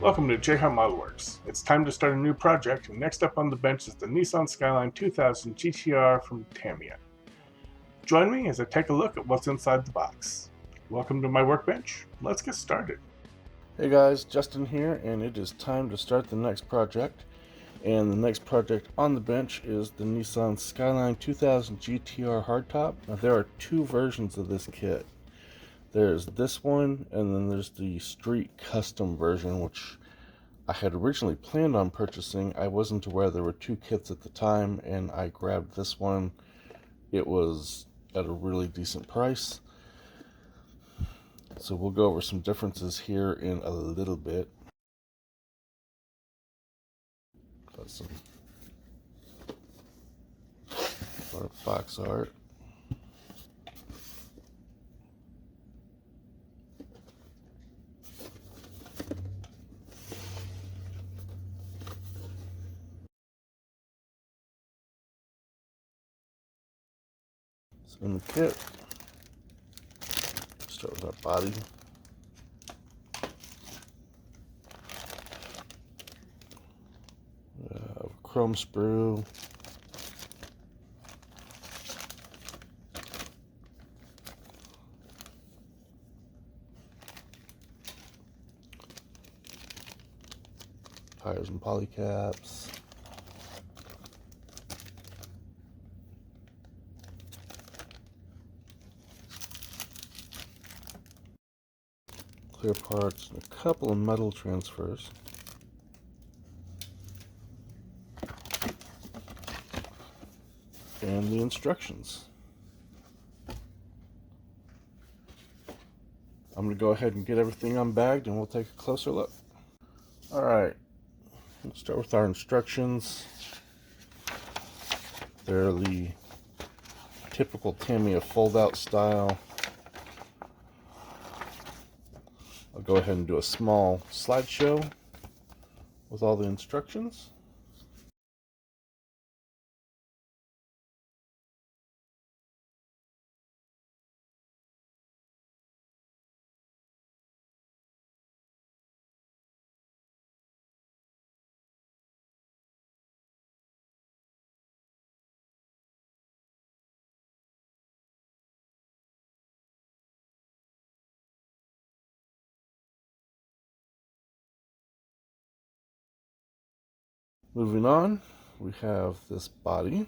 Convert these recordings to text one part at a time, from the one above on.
Welcome to JHart Modelworks. It's time to start a new project, and next up on the bench is the Nissan Skyline 2000 GTR from Tamiya. Join me as I take a look at what's inside the box. Welcome to my workbench. Let's get started. Hey guys, Justin here, and it is time to start the next project. And the next project on the bench is the Nissan Skyline 2000 GTR hardtop. Now there are two versions of this kit. There's this one, and then there's the street custom version, which I had originally planned on purchasing. I wasn't aware there were two kits at the time, and I grabbed this one. It was at a really decent price. So we'll go over some differences here in a little bit. Got some box art. So in the kit, start with our body. Chrome sprue. Tires and polycaps. Clear parts and a couple of metal transfers. And the instructions. I'm going to go ahead and get everything unbagged and we'll take a closer look. Alright, let's start with our instructions. They're the typical Tamiya fold-out style. I'll go ahead and do a small slideshow with all the instructions. Moving on, we have this body.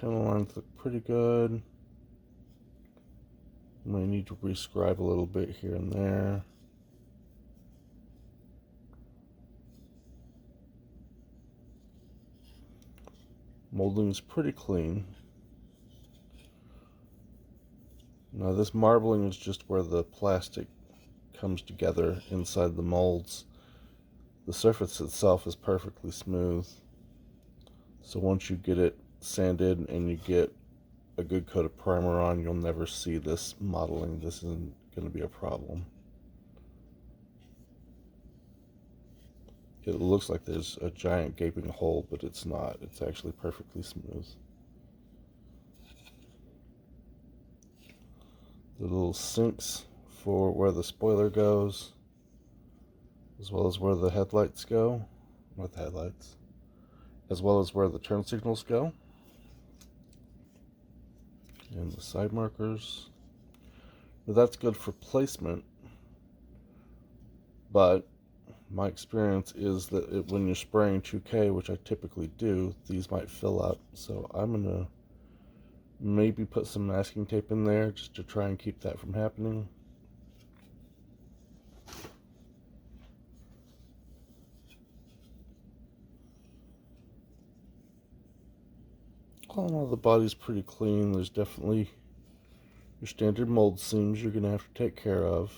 Panel lines look pretty good. Might need to rescribe a little bit here and there. Molding's pretty clean. Now this marbling is just where the plastic comes together inside the molds. The surface itself is perfectly smooth. So once you get it sanded and you get a good coat of primer on, you'll never see this modeling. This isn't going to be a problem. It looks like there's a giant gaping hole, but it's not. It's actually perfectly smooth. The little sinks for where the spoiler goes, as well as where the headlights go. Not the headlights. As well as where the turn signals go. And the side markers. Now that's good for placement, but my experience is that when you're spraying 2K, which I typically do, these might fill up. So I'm going to maybe put some masking tape in there just to try and keep that from happening. All in all, the body's pretty clean. There's definitely your standard mold seams you're going to have to take care of.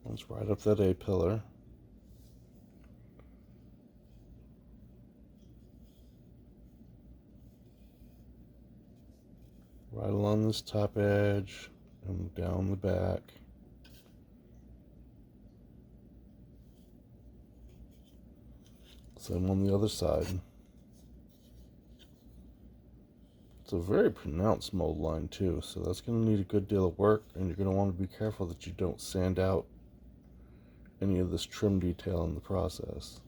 Let's right up that A-pillar. Right along this top edge and down the back. Same on the other side. It's a very pronounced mold line too, so that's going to need a good deal of work, and you're going to want to be careful that you don't sand out any of this trim detail in the process.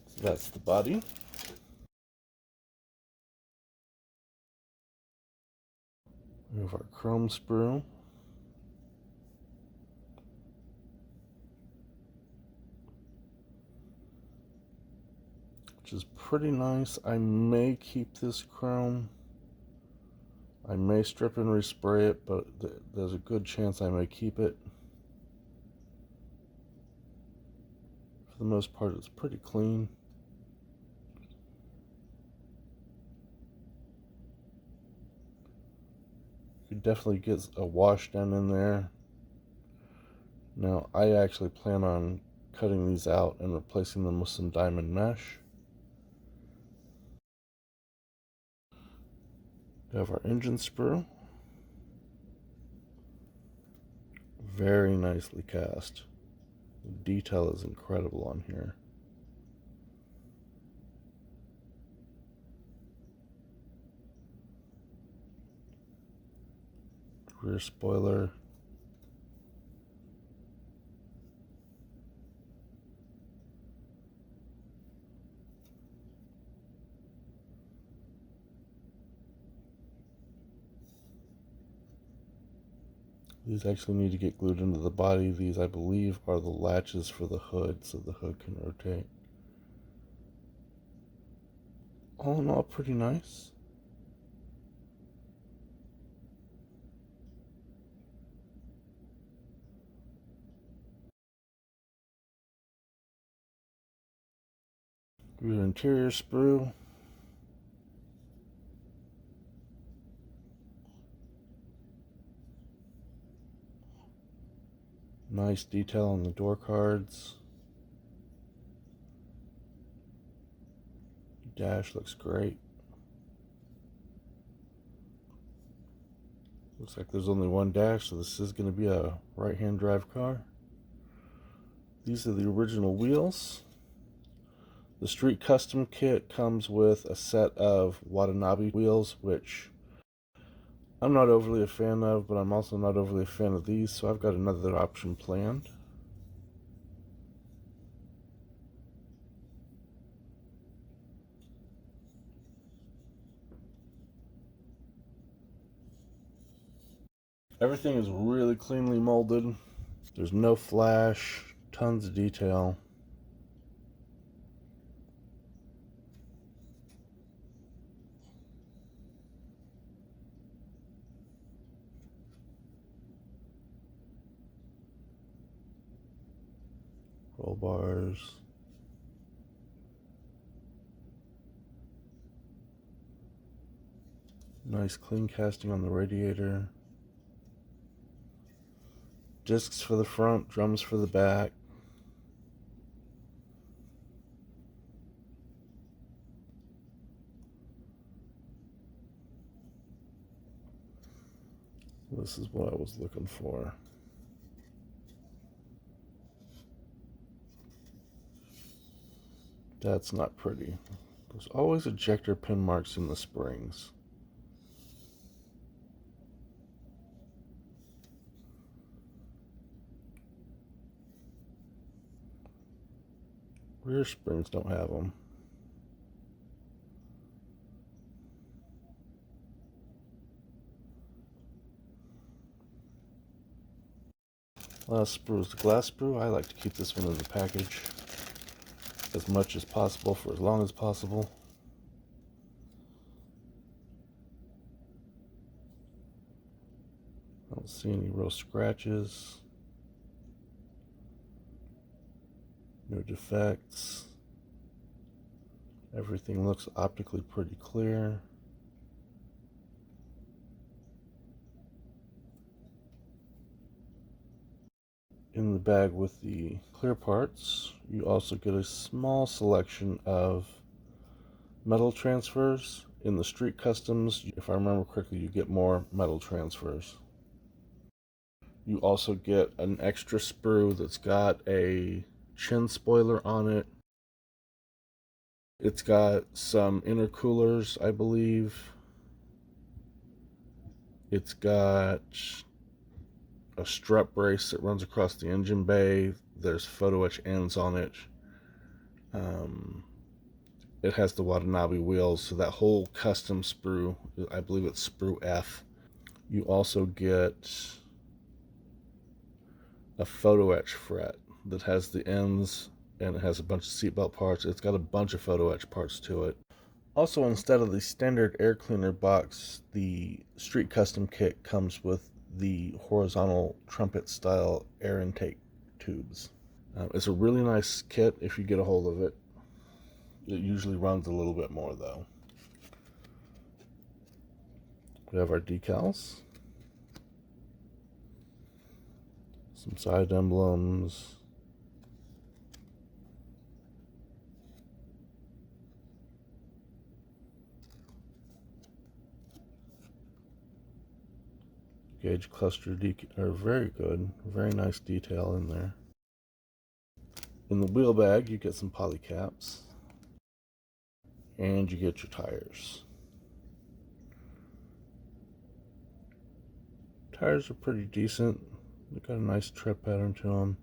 So that's the body. We have our chrome sprue. Which is pretty nice. I may keep this chrome. I may strip and respray it, but there's a good chance I may keep it. For the most part, it's pretty clean. You could definitely get a wash done in there. Now, I actually plan on cutting these out and replacing them with some diamond mesh. We have our engine sprue. Very nicely cast. The detail is incredible on here. Rear spoiler. These actually need to get glued into the body. These, I believe, are the latches for the hood, so the hood can rotate. All in all, pretty nice. Rear interior sprue. Nice detail on the door cards. Dash looks great. Looks like there's only one dash, so this is going to be a right-hand drive car. These are the original wheels. The Street Custom kit comes with a set of Watanabe wheels, which I'm not overly a fan of, but I'm also not overly a fan of these, so I've got another option planned. Everything is really cleanly molded. There's no flash, tons of detail. Roll bars. Nice clean casting on the radiator. Discs for the front, drums for the back. This is what I was looking for. That's not pretty. There's always ejector pin marks in the springs. Rear springs don't have them. Last sprue is the glass sprue. I like to keep this one in the package as much as possible for as long as possible. I don't see any real scratches. No defects. Everything looks optically pretty clear. In the bag with the clear parts, you also get a small selection of metal transfers. In the Street Customs, if I remember correctly, you get more metal transfers. You also get an extra sprue that's got a chin spoiler on it. It's got some intercoolers, I believe. It's got a strut brace that runs across the engine bay. There's photo etch ends on it. It has the Watanabe wheels, so that whole custom sprue, I believe it's sprue F. You also get a photo etch fret that has the ends, and it has a bunch of seatbelt parts. It's got a bunch of photo etch parts to it. Also, instead of the standard air cleaner box, the Street Custom kit comes with the horizontal trumpet style air intake tubes. It's a really nice kit if you get a hold of it. It usually runs a little bit more though. We have our decals, some side emblems, gauge cluster are very good, very nice detail in there. In the wheel bag, you get some poly caps, and you get your tires. Tires are pretty decent. They got a nice tread pattern to them.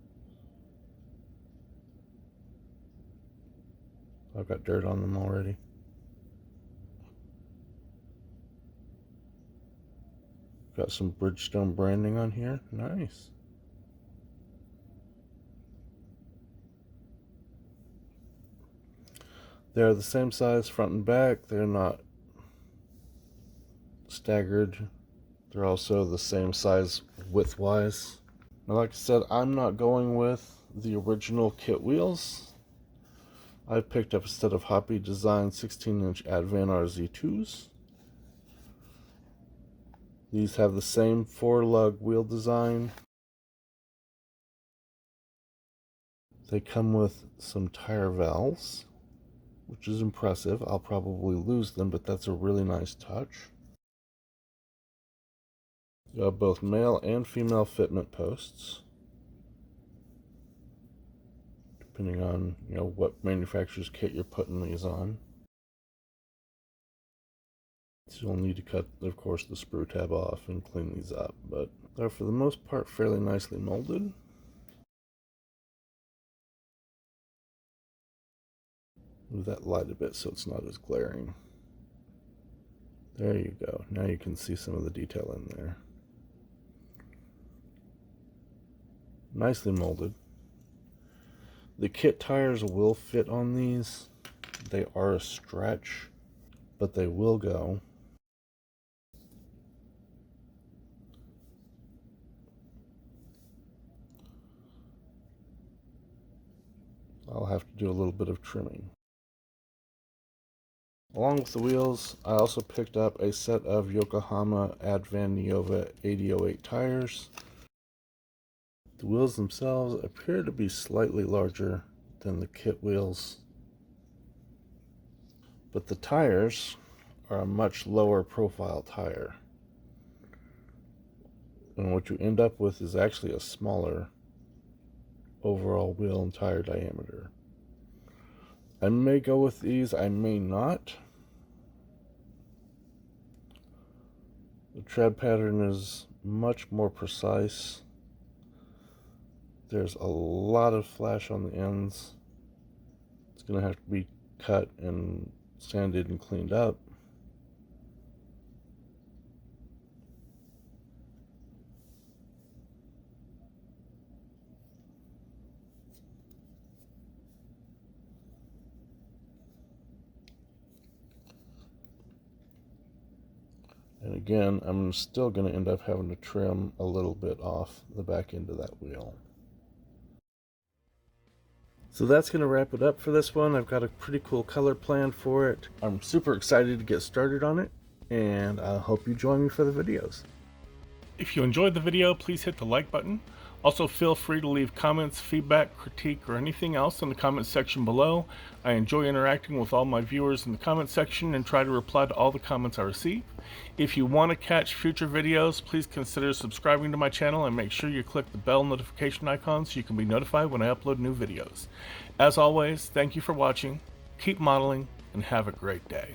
I've got dirt on them already. Got some Bridgestone branding on here. Nice. They're the same size front and back. They're not staggered. They're also the same size width-wise. Now, like I said, I'm not going with the original kit wheels. I picked up a set of Hoppy Design 16-inch Advan RZ2s. These have the same 4-lug wheel design. They come with some tire valves, which is impressive. I'll probably lose them, but that's a really nice touch. You have both male and female fitment posts, depending on what manufacturer's kit you're putting these on. So you'll need to cut, of course, the sprue tab off and clean these up, but they're for the most part fairly nicely molded. Move that light a bit so it's not as glaring. There you go. Now you can see some of the detail in there. Nicely molded. The kit tires will fit on these. They are a stretch, but they will go. I'll have to do a little bit of trimming. Along with the wheels, I also picked up a set of Yokohama Advan Niova 8008 tires. The wheels themselves appear to be slightly larger than the kit wheels, but the tires are a much lower profile tire. And what you end up with is actually a smaller overall wheel and tire diameter. I may go with these, I may not. The tread pattern is much more precise. There's a lot of flash on the ends. It's going to have to be cut and sanded and cleaned up. And again, I'm still going to end up having to trim a little bit off the back end of that wheel. So that's going to wrap it up for this one. I've got a pretty cool color plan for it. I'm super excited to get started on it, and I hope you join me for the videos. If you enjoyed the video, please hit the like button. Also, feel free to leave comments, feedback, critique, or anything else in the comment section below. I enjoy interacting with all my viewers in the comment section and try to reply to all the comments I receive. If you want to catch future videos, please consider subscribing to my channel and make sure you click the bell notification icon so you can be notified when I upload new videos. As always, thank you for watching, keep modeling, and have a great day.